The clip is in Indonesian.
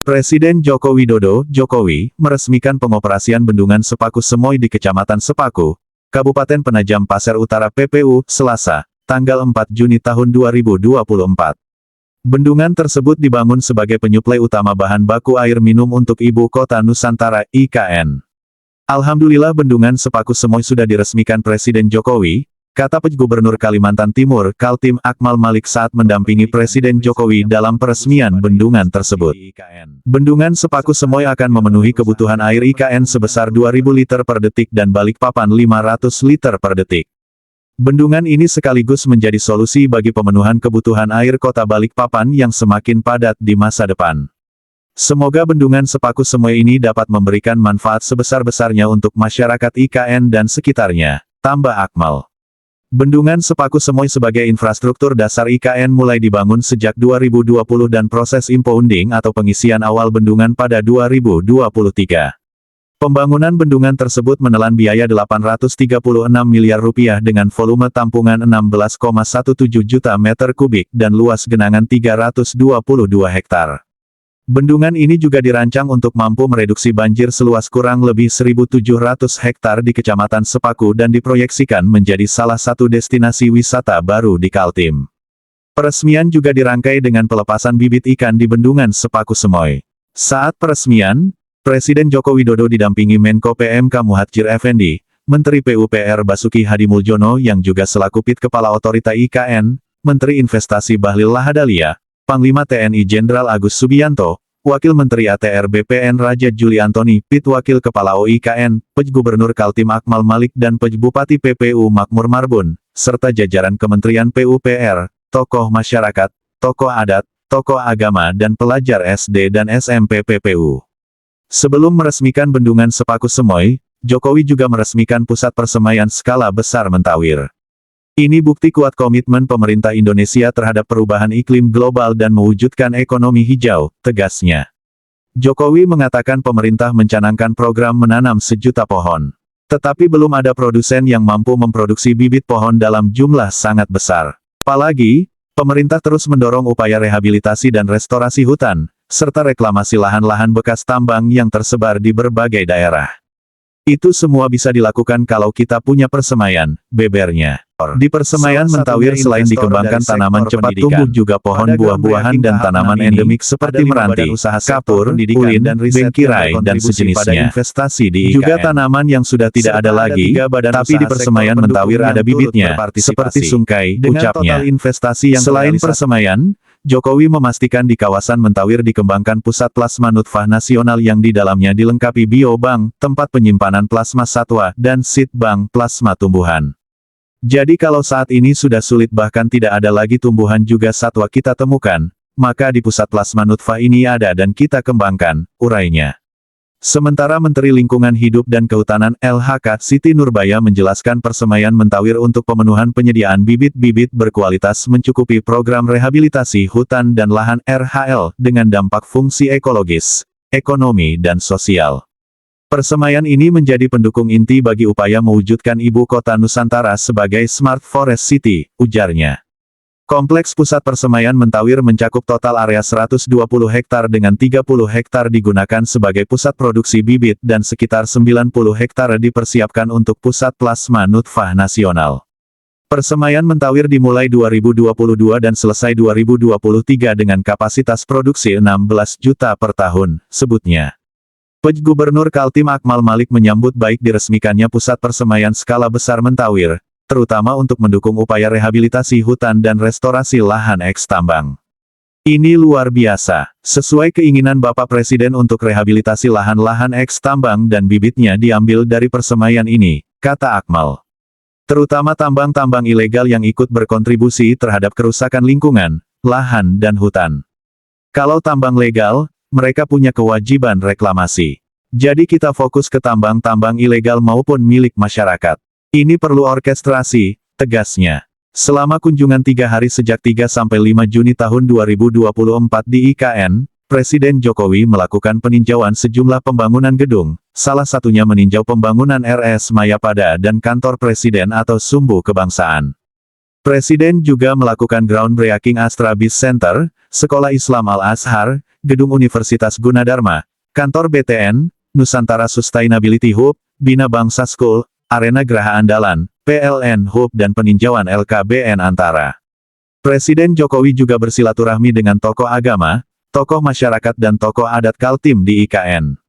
Presiden Joko Widodo, Jokowi, meresmikan pengoperasian Bendungan Sepaku Semoy di Kecamatan Sepaku, Kabupaten Penajam Pasir Utara PPU, Selasa, tanggal 4 Juni tahun 2024. Bendungan tersebut dibangun sebagai penyuplai utama bahan baku air minum untuk Ibu Kota Nusantara, IKN. Alhamdulillah Bendungan Sepaku Semoy sudah diresmikan Presiden Jokowi, kata Pj Gubernur Kalimantan Timur, Kaltim Akmal Malik saat mendampingi Presiden Jokowi dalam peresmian bendungan tersebut. Bendungan Sepaku Semoy akan memenuhi kebutuhan air IKN sebesar 2.000 liter per detik dan Balikpapan 500 liter per detik. Bendungan ini sekaligus menjadi solusi bagi pemenuhan kebutuhan air kota Balikpapan yang semakin padat di masa depan. Semoga Bendungan Sepaku Semoy ini dapat memberikan manfaat sebesar-besarnya untuk masyarakat IKN dan sekitarnya, tambah Akmal. Bendungan Sepaku Semoy sebagai infrastruktur dasar IKN mulai dibangun sejak 2020 dan proses impounding atau pengisian awal bendungan pada 2023. Pembangunan bendungan tersebut menelan biaya 836 miliar rupiah dengan volume tampungan 16,17 juta meter kubik dan luas genangan 322 hektar. Bendungan ini juga dirancang untuk mampu mereduksi banjir seluas kurang lebih 1.700 hektar di Kecamatan Sepaku dan diproyeksikan menjadi salah satu destinasi wisata baru di Kaltim. Peresmian juga dirangkai dengan pelepasan bibit ikan di Bendungan Sepaku Semoy. Saat peresmian, Presiden Joko Widodo didampingi Menko PMK Muhadjir Effendi, Menteri PUPR Basuki Hadimuljono yang juga selaku PIT Kepala Otorita IKN, Menteri Investasi Bahlil Lahadalia, Panglima TNI Jenderal Agus Subianto, Wakil Menteri ATR BPN Raja Juli Antoni, PIT Wakil Kepala OIKN, Pj Gubernur Kaltim Akmal Malik dan Pj Bupati PPU Makmur Marbun, serta jajaran Kementerian PUPR, tokoh masyarakat, tokoh adat, tokoh agama dan pelajar SD dan SMP PPU. Sebelum meresmikan Bendungan Sepaku Semoy, Jokowi juga meresmikan Pusat Persemaian Skala Besar Mentawir. Ini bukti kuat komitmen pemerintah Indonesia terhadap perubahan iklim global dan mewujudkan ekonomi hijau, tegasnya. Jokowi mengatakan pemerintah mencanangkan program menanam 1 juta pohon. Tetapi belum ada produsen yang mampu memproduksi bibit pohon dalam jumlah sangat besar. Apalagi, pemerintah terus mendorong upaya rehabilitasi dan restorasi hutan, serta reklamasi lahan-lahan bekas tambang yang tersebar di berbagai daerah. Itu semua bisa dilakukan kalau kita punya persemaian, bebernya. Di persemaian Mentawir selain dikembangkan tanaman cepat tumbuh juga pohon buah-buahan dan tanaman endemik seperti meranti, kapur, ulin, bengkirai dan sejenisnya. Juga tanaman yang sudah tidak ada lagi, tapi di persemaian Mentawir ada bibitnya, seperti sungkai, ucapnya. Selain persemaian, Jokowi memastikan di kawasan Mentawir dikembangkan pusat plasma nutfah nasional yang di dalamnya dilengkapi biobank, tempat penyimpanan plasma satwa, dan seed bank plasma tumbuhan. Jadi kalau saat ini sudah sulit bahkan tidak ada lagi tumbuhan juga satwa kita temukan, maka di pusat plasma nutfah ini ada dan kita kembangkan, urainya. Sementara Menteri Lingkungan Hidup dan Kehutanan LHK Siti Nurbaya menjelaskan persemaian Mentawir untuk pemenuhan penyediaan bibit-bibit berkualitas mencukupi program rehabilitasi hutan dan lahan RHL dengan dampak fungsi ekologis, ekonomi dan sosial. Persemaian ini menjadi pendukung inti bagi upaya mewujudkan Ibu Kota Nusantara sebagai Smart Forest City, ujarnya. Kompleks Pusat Persemaian Mentawir mencakup total area 120 hektar dengan 30 hektar digunakan sebagai pusat produksi bibit dan sekitar 90 hektar dipersiapkan untuk pusat plasma nutfah nasional. Persemaian Mentawir dimulai 2022 dan selesai 2023 dengan kapasitas produksi 16 juta per tahun, sebutnya. Pj Gubernur Kaltim Akmal Malik menyambut baik diresmikannya Pusat Persemaian Skala Besar Mentawir, terutama untuk mendukung upaya rehabilitasi hutan dan restorasi lahan eks tambang. Ini luar biasa, sesuai keinginan Bapak Presiden untuk rehabilitasi lahan-lahan eks tambang dan bibitnya diambil dari persemaian ini, kata Akmal. Terutama tambang-tambang ilegal yang ikut berkontribusi terhadap kerusakan lingkungan, lahan dan hutan. Kalau tambang legal, mereka punya kewajiban reklamasi. Jadi kita fokus ke tambang-tambang ilegal maupun milik masyarakat. Ini perlu orkestrasi, tegasnya. Selama kunjungan 3 hari sejak 3–5 Juni tahun 2024 di IKN, Presiden Jokowi melakukan peninjauan sejumlah pembangunan gedung, salah satunya meninjau pembangunan RS Mayapada dan Kantor Presiden atau Sumbu Kebangsaan. Presiden juga melakukan groundbreaking Astra Biz Center, Sekolah Islam Al-Azhar, Gedung Universitas Gunadarma, Kantor BTN, Nusantara Sustainability Hub, Bina Bangsa School, Arena Geraha Andalan, PLN Hub dan peninjauan LKBN Antara. Presiden Jokowi juga bersilaturahmi dengan tokoh agama, tokoh masyarakat dan tokoh adat Kaltim di IKN.